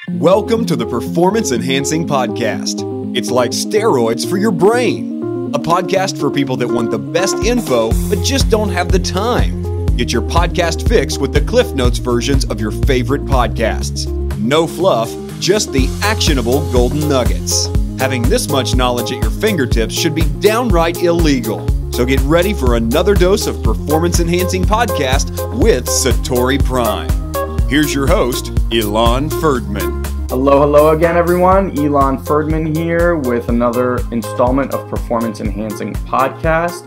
Welcome to the Performance Enhancing Podcast. It's like steroids for your brain. A podcast for people that want the best info, but just don't have the time. Get your podcast fix with the Cliff Notes versions of your favorite podcasts. No fluff, just the actionable golden nuggets. Having this much knowledge at your fingertips should be downright illegal. So get ready for another dose of Performance Enhancing Podcast with Satori Prime. Here's your host, Ilan Ferdman. Hello again, everyone. Ilan Ferdman here with another installment of Performance Enhancing Podcast.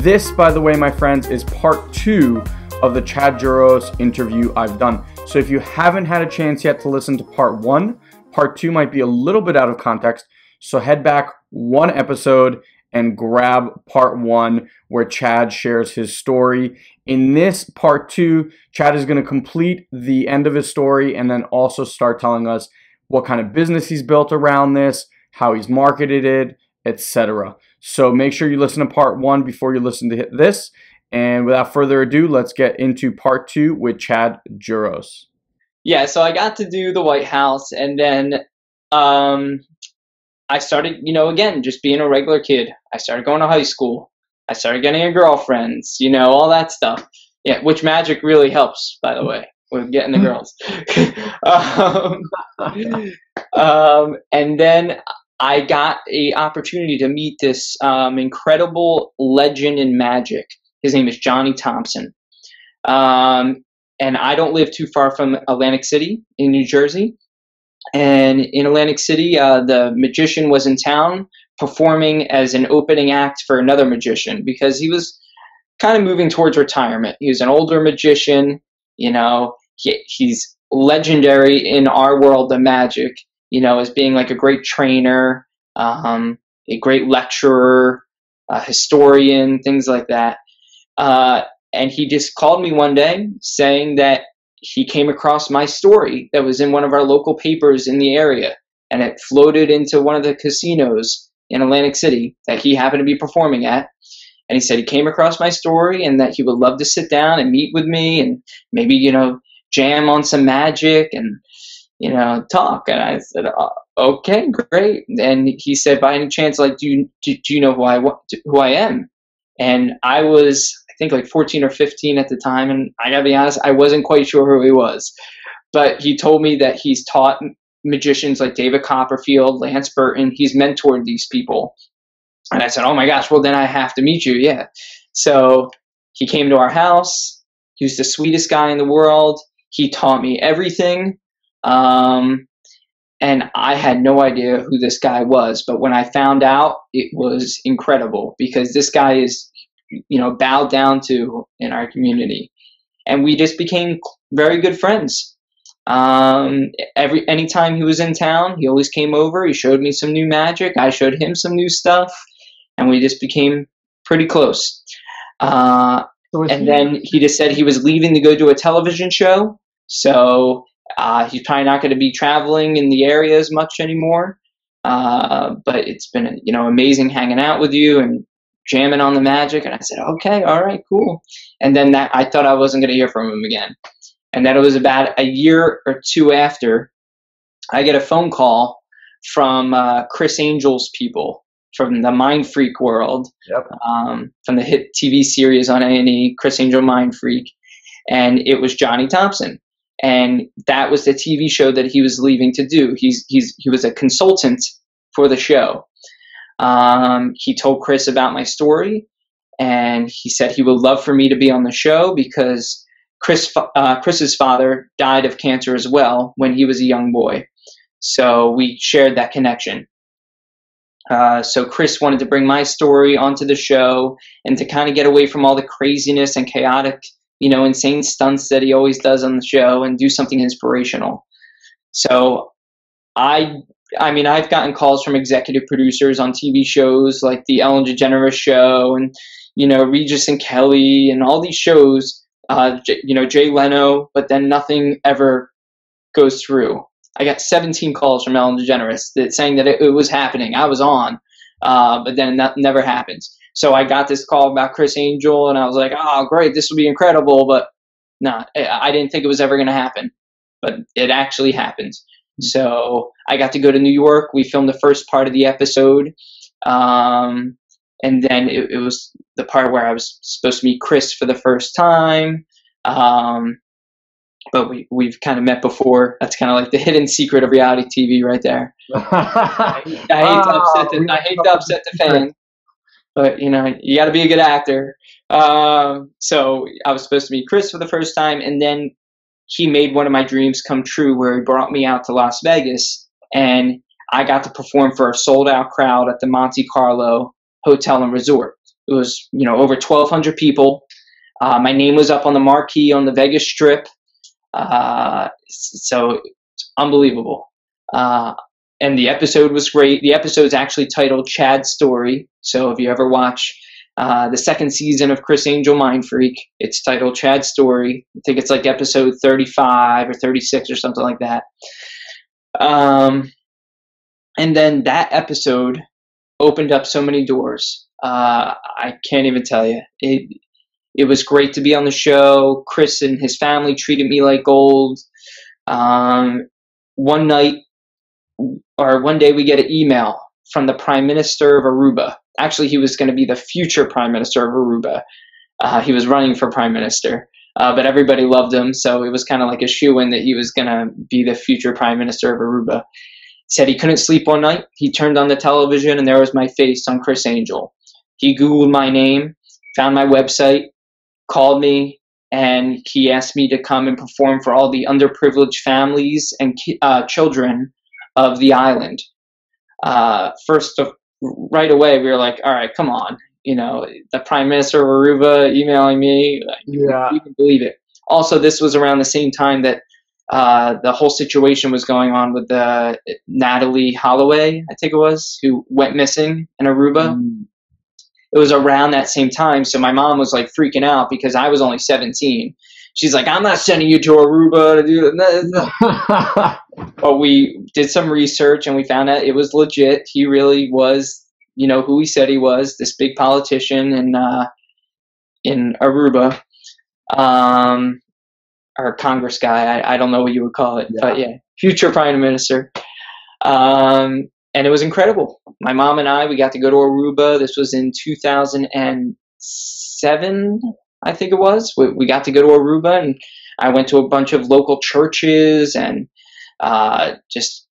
This, by the way, my friends, is part 2 of the Chad Juros interview I've done. So if you haven't had a chance yet to listen to part 1, part 2 might be a little bit out of context. So head back one episode and grab part 1 where Chad shares his story. In this part 2, Chad is going to complete the end of his story and then also start telling us what kind of business he's built around this, how he's marketed it, etc. So make sure you listen to part 1 before you listen to this. And without further ado, let's get into part 2 with Chad Juros. Yeah, so I got to do the White House, and then I started, again, just being a regular kid. I started going to high school. I started getting a girlfriend, all that stuff. Yeah, which magic really helps, by the way, with getting the girls. And then I got an opportunity to meet this incredible legend in magic. His name is Johnny Thompson. And I don't live too far from Atlantic City in New Jersey. And in Atlantic City, the magician was in town performing as an opening act for another magician because he was kind of moving towards retirement. He was an older magician, he's legendary in our world of magic, as being like a great trainer, a great lecturer, a historian, things like that. And he just called me one day saying that he came across my story that was in one of our local papers in the area, and it floated into one of the casinos in Atlantic City that he happened to be performing at. And he said he came across my story and that he would love to sit down and meet with me and maybe, jam on some magic and, talk. And I said, okay, great. And he said, by any chance, do you know who I am? And I was, I think, like 14 or 15 at the time. And I gotta be honest, I wasn't quite sure who he was. But he told me that he's taught magicians like David Copperfield, Lance Burton. He's mentored these people. And I said, oh my gosh, well then I have to meet you. Yeah. So he came to our house. He was the sweetest guy in the world. He taught me everything. And I had no idea who this guy was. But when I found out, it was incredible because this guy is, bowed down to in our community. And we just became very good friends. Anytime he was in town, he always came over. He showed me some new magic. I showed him some new stuff, and we just became pretty close. And then he just said he was leaving to go do a television show. So he's probably not going to be traveling in the area as much anymore. But it's been, amazing hanging out with you and jamming on the magic. And I said, okay, all right, cool. And then I thought I wasn't going to hear from him again. And then it was about a year or two after, I get a phone call from Chris Angel's people from the Mindfreak world, from the hit TV series on A&E, Chris Angel Mindfreak, and it was Johnny Thompson. And that was the TV show that he was leaving to do. He was a consultant for the show. He told Chris about my story, and he said he would love for me to be on the show because Chris's father died of cancer as well when he was a young boy. So we shared that connection. So Chris wanted to bring my story onto the show and to kind of get away from all the craziness and chaotic, insane stunts that he always does on the show and do something inspirational. So I've gotten calls from executive producers on TV shows like the Ellen DeGeneres show and, Regis and Kelly and all these shows. Jay Leno, but then nothing ever goes through. I got 17 calls from Ellen DeGeneres saying that it was happening. I was on, but then that never happens. So I got this call about Chris Angel, and I was like, oh, great, this will be incredible. But no, I didn't think it was ever going to happen. But it actually happened. So I got to go to New York. We filmed the first part of the episode. And then it was the part where I was supposed to meet Chris for the first time. But we've kind of met before. That's kind of like the hidden secret of reality TV right there. I hate to upset the fan, but you got to be a good actor. So I was supposed to meet Chris for the first time, and then he made one of my dreams come true, where he brought me out to Las Vegas, and I got to perform for a sold-out crowd at the Monte Carlo Hotel and Resort. It was over 1,200 people. My name was up on the marquee on the Vegas Strip. So it's unbelievable. And the episode was great. The episode's actually titled Chad's Story. So if you ever watch the second season of Criss Angel Mindfreak, it's titled Chad's Story. I think it's like episode 35 or 36 or something like that. And then that episode opened up so many doors. I can't even tell you. It was great to be on the show. Chris and his family treated me like gold. One day we get an email from the Prime Minister of Aruba. Actually, he was going to be the future Prime Minister of Aruba. He was running for Prime Minister, but everybody loved him, so it was kind of like a shoo-in that he was going to be the future Prime Minister of Aruba. Said he couldn't sleep one night. He turned on the television, and there was my face on Criss Angel. He Googled my name, found my website, called me, and he asked me to come and perform for all the underprivileged families and children of the island. Right away, we were like, all right, come on. The Prime Minister of Aruba emailing me. Yeah. You can believe it. Also, this was around the same time that the whole situation was going on with Natalie Holloway, I think it was, who went missing in Aruba. It was around that same time, so my mom was like freaking out because I was only 17. She's like, I'm not sending you to Aruba to do that. But we did some research and we found out it was legit. He really was, who he said he was, this big politician in Aruba, or Congress guy. I don't know what you would call it, but yeah, future Prime Minister. And it was incredible. My mom and we got to go to Aruba. This was in 2007, I think it was. We got to go to Aruba, and I went to a bunch of local churches and just,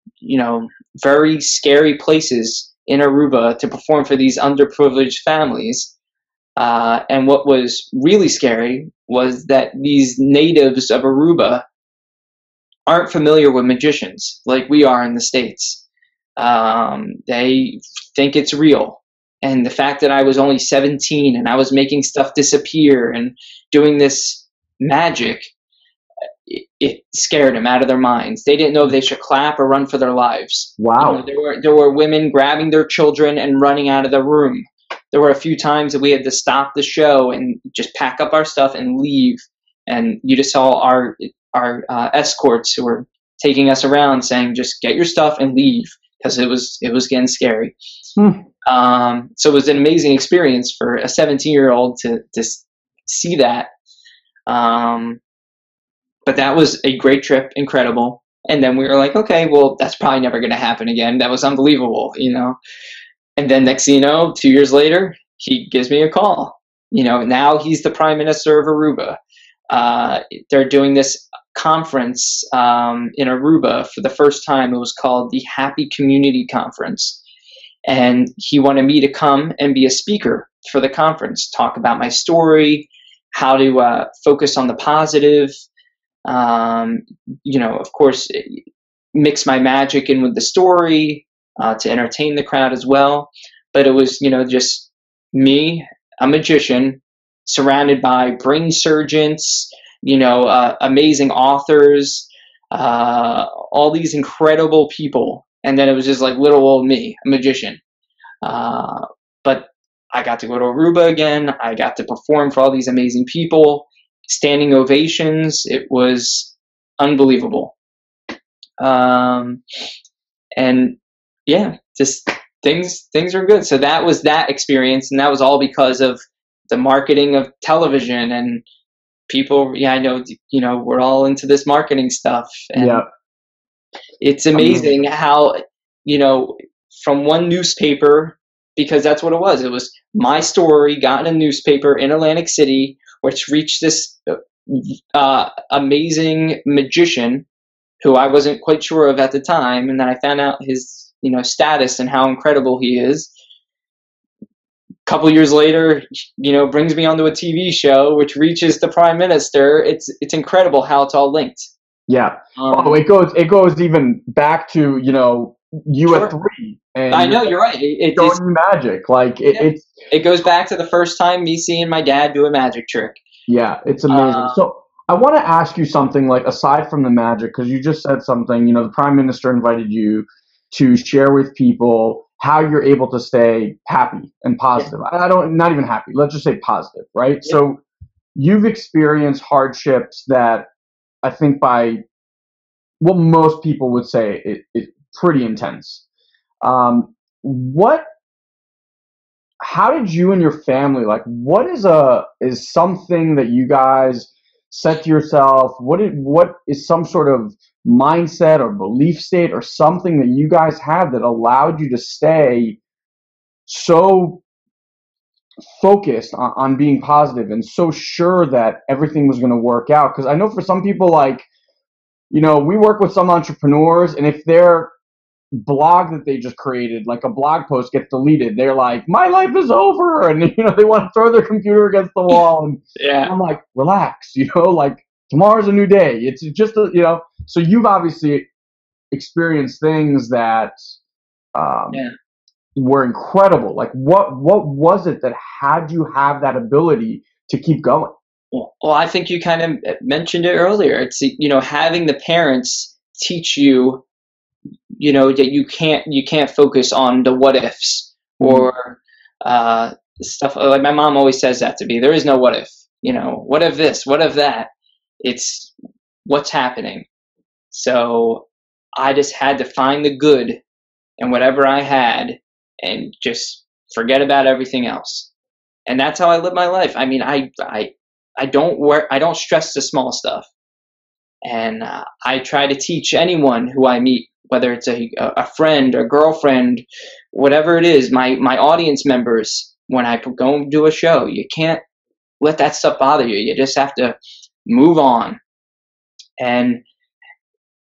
very scary places in Aruba to perform for these underprivileged families. And what was really scary was that these natives of Aruba aren't familiar with magicians like we are in the States. They think it's real. And the fact that I was only 17 and I was making stuff disappear and doing this magic, it scared them out of their minds. They didn't know if they should clap or run for their lives. Wow. There were women grabbing their children and running out of the room. There were a few times that we had to stop the show and just pack up our stuff and leave. And you just saw our escorts who were taking us around saying, just get your stuff and leave, because it was getting scary. So it was an amazing experience for a 17-year-old to see that. But that was a great trip, incredible. And then we were like, okay, well, that's probably never going to happen again. That was unbelievable, And then next thing you know, 2 years later, he gives me a call. Now he's the Prime Minister of Aruba. They're doing this conference in Aruba for the first time. It was called the Happy Community Conference. And he wanted me to come and be a speaker for the conference, talk about my story, how to focus on the positive, of course, mix my magic in with the story to entertain the crowd as well. But it was, just me, a magician, surrounded by brain surgeons, amazing authors, all these incredible people. And then it was just like little old me, a magician. But I got to go to Aruba again. I got to perform for all these amazing people, standing ovations. It was unbelievable. And yeah, just things are good. So that was that experience. And that was all because of the marketing of television and people. Yeah, I know, we're all into this marketing stuff. And It's amazing how, from one newspaper, because that's what it was. It was my story got in a newspaper in Atlantic City, which reached this amazing magician who I wasn't quite sure of at the time. And then I found out his, status and how incredible he is. A couple years later, brings me onto a TV show, which reaches the Prime Minister. It's incredible how it's all linked. Yeah. It goes even back to, you at 3. And I know, you're right. It's magic. Like it goes back to the first time me seeing my dad do a magic trick. Yeah, it's amazing. So I want to ask you something, like, aside from the magic, because you just said something, the Prime Minister invited you to share with people how you're able to stay happy and positive. Yeah. Not even happy. Let's just say positive, right? Yeah. So you've experienced hardships that I think by what most people would say it pretty intense. How did you and your family, like, what is something that you guys set to yourself? What is some sort of mindset or belief state or something that you guys had that allowed you to stay so focused on being positive and so sure that everything was going to work out? Because I know for some people, like, we work with some entrepreneurs, and if their blog that they just created, like a blog post, gets deleted, they're like, my life is over, and they want to throw their computer against the wall. And I'm like, relax, like, tomorrow's a new day. It's just so you've obviously experienced things that were incredible. Like, what was it that had you have that ability to keep going? Well, I think you kind of mentioned it earlier. It's, having the parents teach you, that you can't focus on the what ifs or stuff. Like, my mom always says that to me. There is no what if, what if this, what if that? It's what's happening. So I just had to find the good in whatever I had and just forget about everything else. And that's how I live my life. I mean, I don't stress the small stuff. And I try to teach anyone who I meet, whether it's a friend or girlfriend, whatever it is, my audience members, when I go and do a show, you can't let that stuff bother you. You just have to move on. And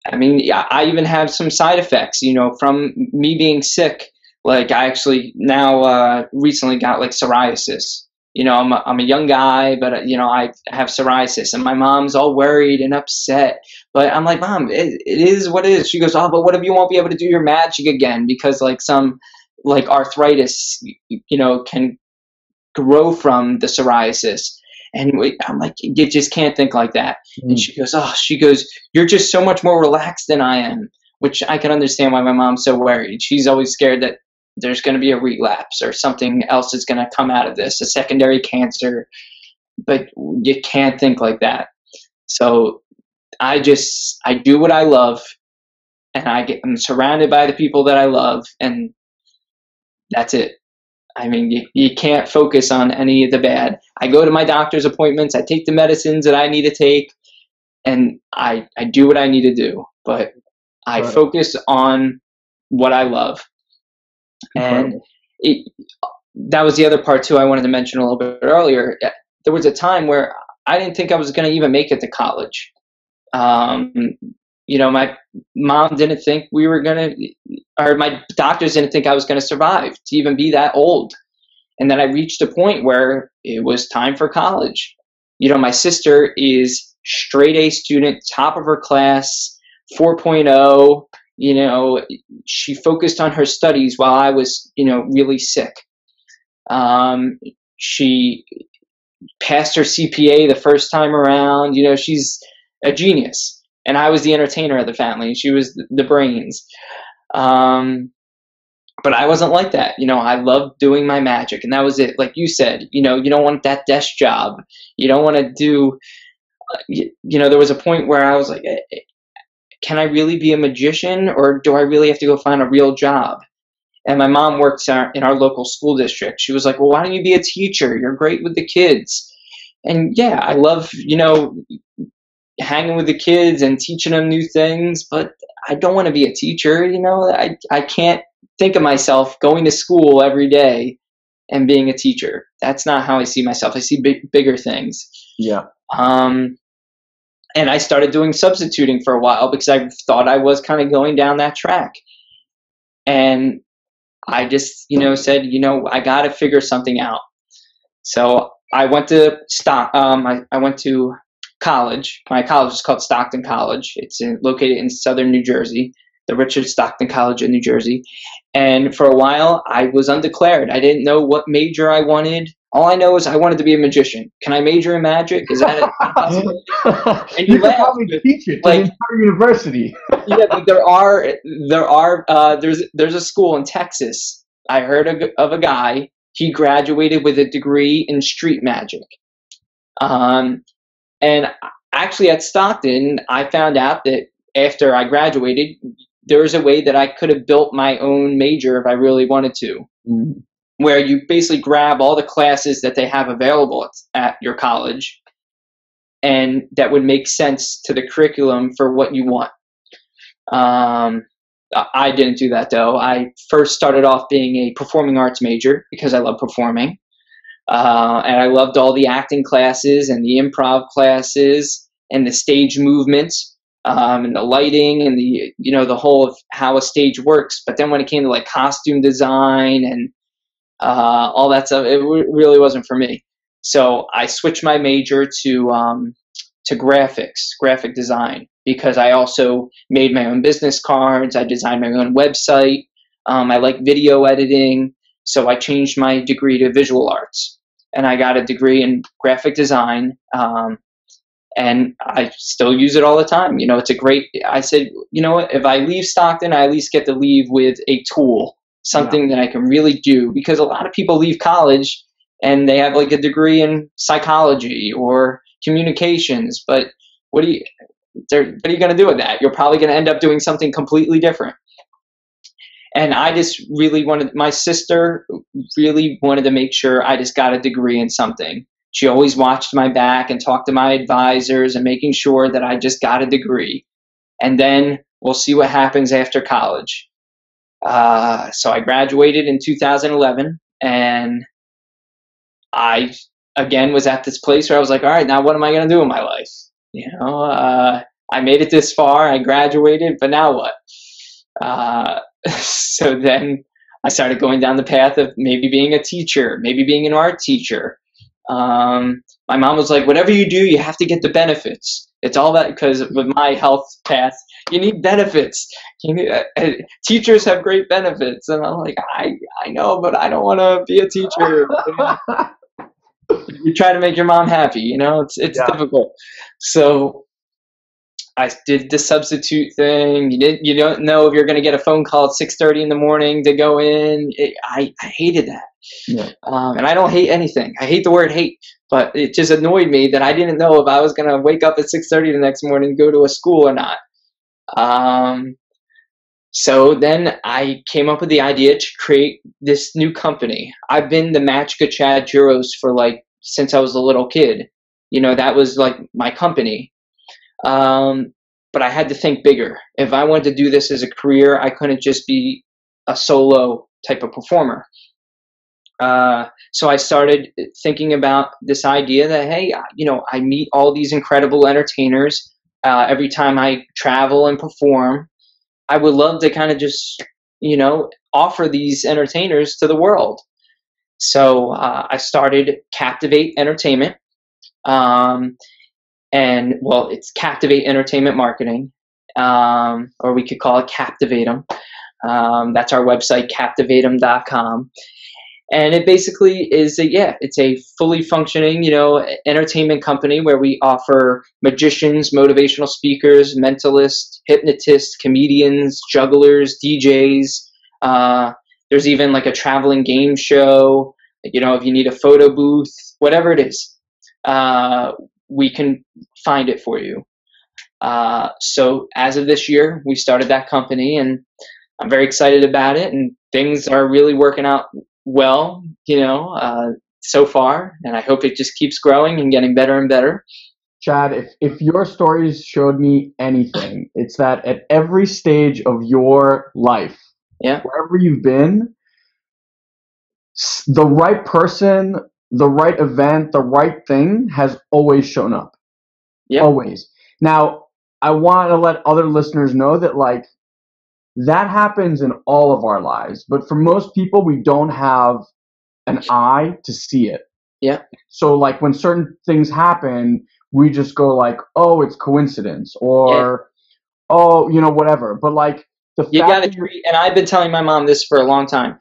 I mean, I even have some side effects, from me being sick. Like, I actually now recently got, like, psoriasis. I'm a young guy, but I have psoriasis, and my mom's all worried and upset. But I'm like, Mom, it is what it is. She goes, oh, but what if you won't be able to do your magic again because, like, some, like, arthritis, can grow from the psoriasis. And I'm like, you just can't think like that. And she goes, you're just so much more relaxed than I am, which I can understand why my mom's so worried. She's always scared that there's going to be a relapse or something else is going to come out of this, a secondary cancer. But you can't think like that. So I do what I love, and I'm surrounded by the people that I love, and that's it. I mean, you can't focus on any of the bad. I go to my doctor's appointments, I take the medicines that I need to take, and I do what I need to do. But I focus on what I love. And that was the other part too I wanted to mention a little bit earlier. There was a time where I didn't think I was going to even make it to college. My mom didn't think we were going to, or my doctors didn't think I was going to survive to even be that old. And then I reached a point where it was time for college. My sister is straight A student, top of her class, 4.0. She focused on her studies while I was, really sick. She passed her CPA the first time around. She's a genius. And I was the entertainer of the family. She was the brains. But I wasn't like that. I loved doing my magic. And that was it. Like you said, you don't want that desk job. You don't want to do, there was a point where I was like, can I really be a magician, or do I really have to go find a real job? And my mom works in our local school district. She was like, well, why don't you be a teacher? You're great with the kids. And yeah, I love, hanging with the kids and teaching them new things, but I don't want to be a teacher. I can't think of myself going to school every day and being a teacher. That's not how I see myself. I see bigger things. Yeah. And I started doing substituting for a while because I thought I was kind of going down that track. And I just, said, I got to figure something out. So I went to I went to college. My college is called Stockton College. It's located in southern New Jersey, the Richard Stockton College in New Jersey. And for a while, I was undeclared. I didn't know what major I wanted. All I know is I wanted to be a magician. Can I major in magic? Is that possible? And you could probably teach it to an entire university. Yeah, but there's a school in Texas. I heard of a guy. He graduated with a degree in street magic. And actually at Stockton, I found out that after I graduated, there was a way that I could have built my own major if I really wanted to. Mm-hmm. Where you basically grab all the classes that they have available at your college, and that would make sense to the curriculum for what you want. I didn't do that, though. I first started off being a performing arts major because I love performing. And I loved all the acting classes and the improv classes and the stage movements, and the lighting and the whole of how a stage works. But then when it came to like costume design and all that stuff, it really wasn't for me. So I switched my major to graphic design, because I also made my own business cards. I designed my own website. I like video editing. So I changed my degree to visual arts, and I got a degree in graphic design. And I still use it all the time. It's I said, if I leave Stockton, I at least get to leave with a tool, something that I can really do, because a lot of people leave college and they have like a degree in psychology or communications, but what are you going to do with that? You're probably going to end up doing something completely different. And I just really my sister really wanted to make sure I just got a degree in something. She always watched my back and talked to my advisors and making sure that I just got a degree. And then we'll see what happens after college. So I graduated in 2011, and I, again, was at this place where I was like, all right, now what am I going to do in my life? I made it this far, I graduated, but now what? So then I started going down the path of maybe being a teacher, maybe being an art teacher. My mom was like, whatever you do, you have to get the benefits. It's all that, because with my health path, you need benefits. Teachers have great benefits. And I'm like, I know, but I don't want to be a teacher. You try to make your mom happy, it's difficult. So I did the substitute thing. You don't know if you're going to get a phone call at 6:30 in the morning to go in. I hated that. Yeah. And I don't hate anything. I hate the word hate, but it just annoyed me that I didn't know if I was going to wake up at 6:30 the next morning and go to a school or not. So then I came up with the idea to create this new company. I've been the Magica Chad Juros for since I was a little kid. That was like my company. But I had to think bigger. If I wanted to do this as a career, I couldn't just be a solo type of performer. So I started thinking about this idea that, hey, I meet all these incredible entertainers every time I travel and perform. I would love to kind of just, offer these entertainers to the world. So I started Captivate Entertainment. And well, it's Captivate Entertainment Marketing, or we could call it Captivate 'em. That's our website, captivateem.com. And it basically is it's a fully functioning, entertainment company where we offer magicians, motivational speakers, mentalists, hypnotists, comedians, jugglers, DJs. There's even like a traveling game show. If you need a photo booth, whatever it is, we can find it for you. So as of this year, we started that company, and I'm very excited about it, and things are really working out well, so far, and I hope it just keeps growing and getting better and better. Chad, if your stories showed me anything, it's that at every stage of your life, Yeah. wherever you've been, the right person, the right event, the right thing has always shown up. Yep. Always. Now, I want to let other listeners know that, like, that happens in all of our lives. But for most people, we don't have an eye to see it. Yeah. So, like, when certain things happen, we just go like, oh, it's coincidence, or, oh, whatever. But, like, the You fact got to that you're... treat, and I've been telling my mom this for a long time,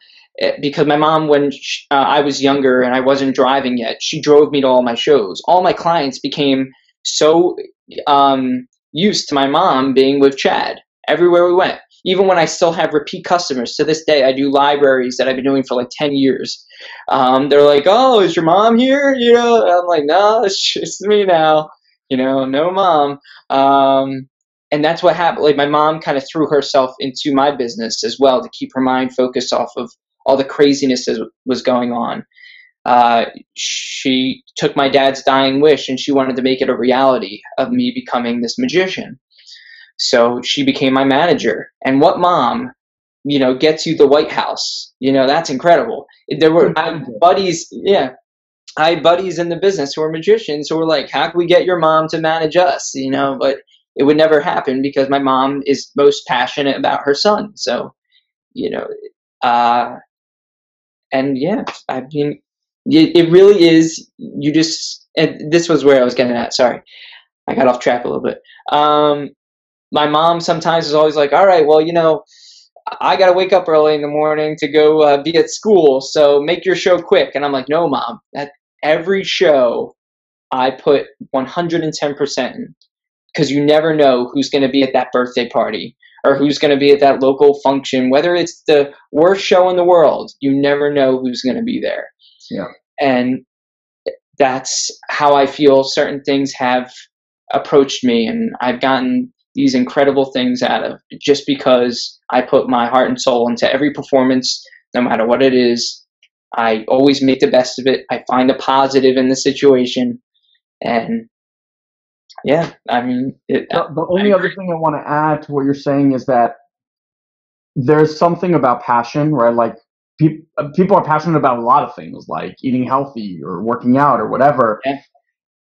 because my mom, when I was younger and I wasn't driving yet, she drove me to all my shows. All my clients became so used to my mom being with Chad everywhere we went. Even when I still have repeat customers to this day, I do libraries that I've been doing for like 10 years. They're like, "Oh, is your mom here?" I'm like, "No, it's me now. No mom." And that's what happened. Like, my mom kind of threw herself into my business as well to keep her mind focused off of all the craziness that was going on. She took my dad's dying wish and she wanted to make it a reality of me becoming this magician. So she became my manager. And what mom, gets you the White House? That's incredible. I had buddies, I had buddies in the business who were magicians who were like, how can we get your mom to manage us? But it would never happen because my mom is most passionate about her son. So, and yeah, I mean, it really is, and this was where I was getting at. Sorry, I got off track a little bit. My mom sometimes is always like, all right, well, I got to wake up early in the morning to go be at school, so make your show quick. And I'm like, no, Mom, every show I put 110% in, because you never know who's going to be at that birthday party or who's going to be at that local function, whether it's the worst show in the world. You never know who's going to be there. Yeah. And that's how I feel certain things have approached me, and I've gotten these incredible things out of just because I put my heart and soul into every performance, no matter what it is. I always make the best of it. I find the positive in the situation. And yeah, I mean, the only other thing I want to add to what you're saying is that there's something about passion, right? Like, people are passionate about a lot of things, like eating healthy or working out or whatever. Yeah.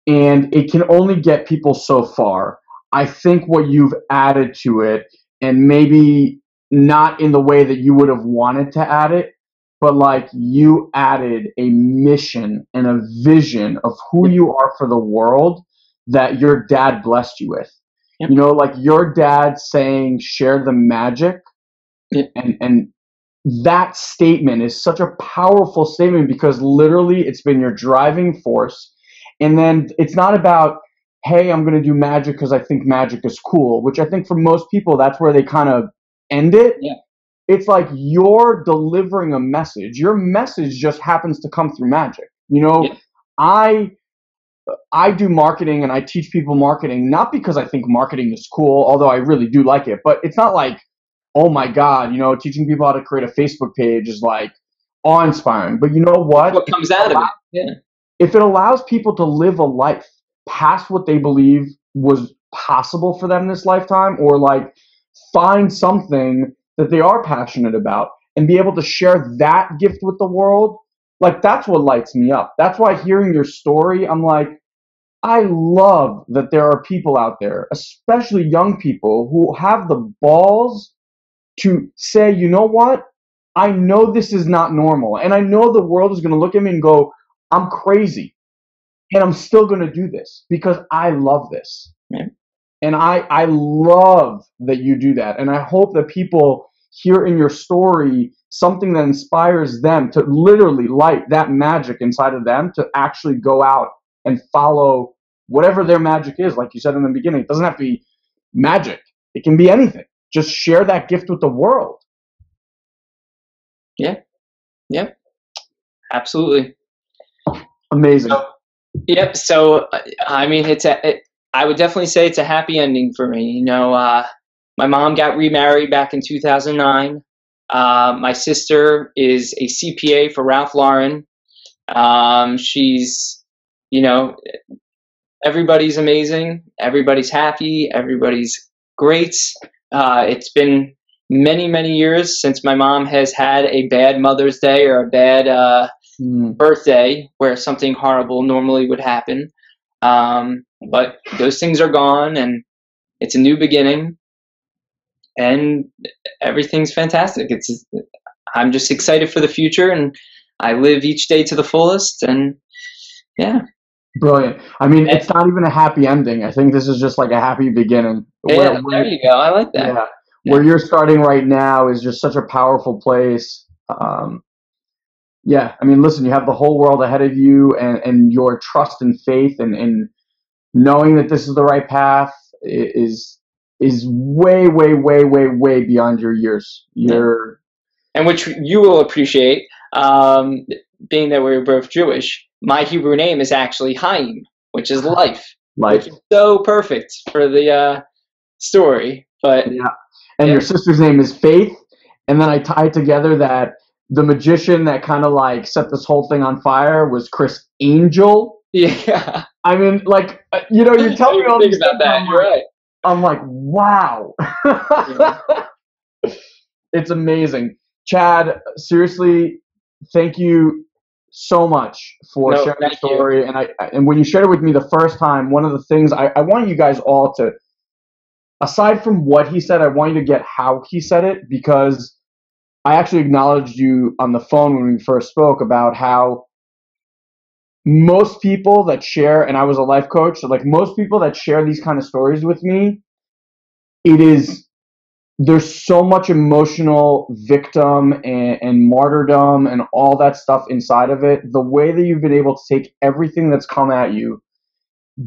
And it can only get people so far. I think what you've added to it, and maybe not in the way that you would have wanted to add it, but like, you added a mission and a vision of who you are for the world that your dad blessed you with. Yep. Like your dad saying, share the magic. Yep. And that statement is such a powerful statement, because literally it's been your driving force. And then it's not about, hey, I'm going to do magic because I think magic is cool, which I think for most people, that's where they kind of end it. Yeah. It's like you're delivering a message. Your message just happens to come through magic. Yeah. I do marketing and I teach people marketing, not because I think marketing is cool, although I really do like it, but it's not like, oh my God, teaching people how to create a Facebook page is like awe-inspiring. But you know what? What comes out of it. Yeah. If it allows people to live a life past what they believe was possible for them this lifetime, or like find something that they are passionate about and be able to share that gift with the world, like, that's what lights me up. That's why hearing your story, I'm like, I love that there are people out there, especially young people, who have the balls to say, you know what? I know this is not normal. And I know the world is going to look at me and go, I'm crazy. And I'm still going to do this because I love this. Yeah. And I love that you do that. And I hope that people hear in your story something that inspires them to literally light that magic inside of them to actually go out and follow whatever their magic is. Like you said in the beginning, it doesn't have to be magic. It can be anything. Just share that gift with the world. Yeah. Yeah. Absolutely. Amazing. Yep. So, I mean, I would definitely say it's a happy ending for me. My mom got remarried back in 2009. My sister is a CPA for Ralph Lauren. She's, everybody's amazing. Everybody's happy. Everybody's great. It's been many, many years since my mom has had a bad Mother's Day or a bad birthday where something horrible normally would happen. But those things are gone, and it's a new beginning, and everything's fantastic. I'm just excited for the future, and I live each day to the fullest, and yeah. Brilliant. I mean, it's not even a happy ending. I think this is just like a happy beginning. Yeah, there you go. I like that. Yeah. Where you're starting right now is just such a powerful place. Yeah, I mean, listen, you have the whole world ahead of you, and your trust and faith and knowing that this is the right path is way, way, way, way, way beyond your years. And which you will appreciate, being that we're both Jewish. My Hebrew name is actually Chaim, which is life. Which is so perfect for the story. But yeah, and your sister's name is Faith, and then I tied together that the magician that kind of like set this whole thing on fire was Chris Angel. Yeah. I mean, like, you know, you're telling me all these things about that. You're right. I'm like, wow. Yeah. It's amazing. Chad, seriously, thank you so much for sharing the story. And when you shared it with me the first time, one of the things I want you guys all to, aside from what he said, I want you to get how he said it, because I actually acknowledged you on the phone when we first spoke about how most people that share, and I was a life coach, so like most people that share these kind of stories with me, there's so much emotional victim and martyrdom and all that stuff inside of it. The way that you've been able to take everything that's come at you,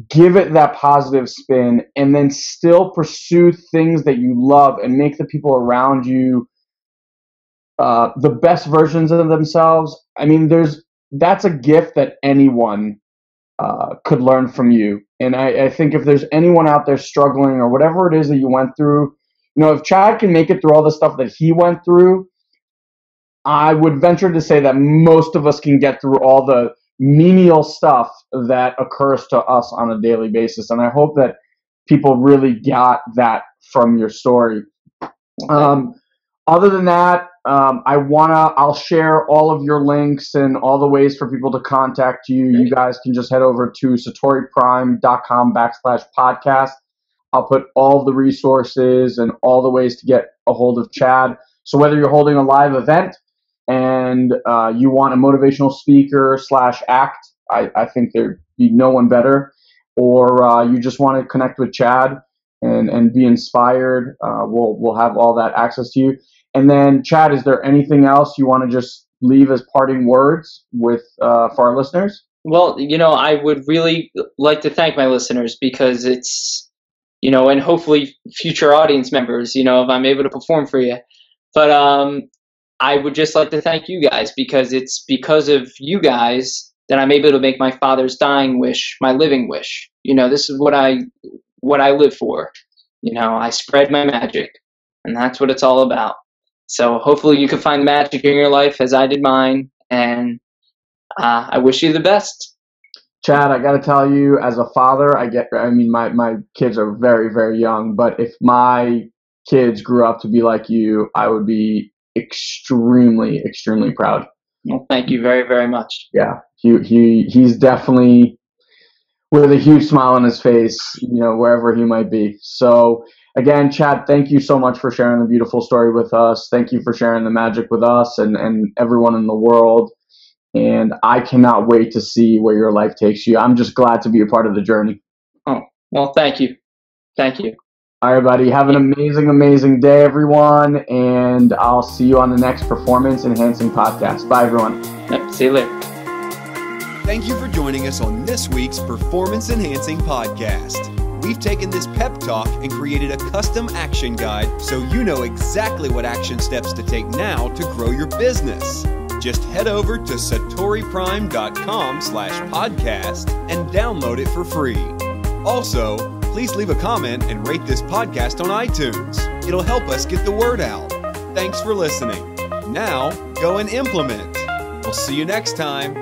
give it that positive spin, and then still pursue things that you love and make the people around you the best versions of themselves. I mean, that's a gift that anyone could learn from you. And I think if there's anyone out there struggling or whatever it is that you went through, you know, if Chad can make it through all the stuff that he went through, I would venture to say that most of us can get through all the menial stuff that occurs to us on a daily basis. And I hope that people really got that from your story. Other than that, I'll share all of your links and all the ways for people to contact you. You guys can just head over to satoriprime.com/podcast. I'll put all the resources and all the ways to get a hold of Chad. So whether you're holding a live event and you want a motivational speaker /act, I think there'd be no one better, or you just want to connect with Chad and be inspired, we'll have all that access to you. And then, Chad, is there anything else you want to just leave as parting words with for our listeners? Well, you know, I would really like to thank my listeners, because it's, you know, and hopefully future audience members, you know, if I'm able to perform for you. But I would just like to thank you guys, because it's because of you guys that I'm able to make my father's dying wish my living wish. You know, this is what I live for. You know, I spread my magic, and that's what it's all about. So hopefully you can find magic in your life as I did mine, and I wish you the best. Chad, I got to tell you, as a father, my kids are very, very young, but if my kids grew up to be like you, I would be extremely, extremely proud. Well, thank you very, very much. Yeah, he's definitely with a huge smile on his face, you know, wherever he might be. So again, Chad, thank you so much for sharing the beautiful story with us. Thank you for sharing the magic with us and everyone in the world. And I cannot wait to see where your life takes you. I'm just glad to be a part of the journey. Oh, well, thank you. Thank you. All right, buddy. Have an amazing, amazing day, everyone. And I'll see you on the next Performance Enhancing Podcast. Bye, everyone. Yep, see you later. Thank you for joining us on this week's Performance Enhancing Podcast. We've taken this pep talk and created a custom action guide so you know exactly what action steps to take now to grow your business. Just head over to satoriprime.com/podcast and download it for free. Also, please leave a comment and rate this podcast on iTunes. It'll help us get the word out. Thanks for listening. Now, go and implement. We'll see you next time.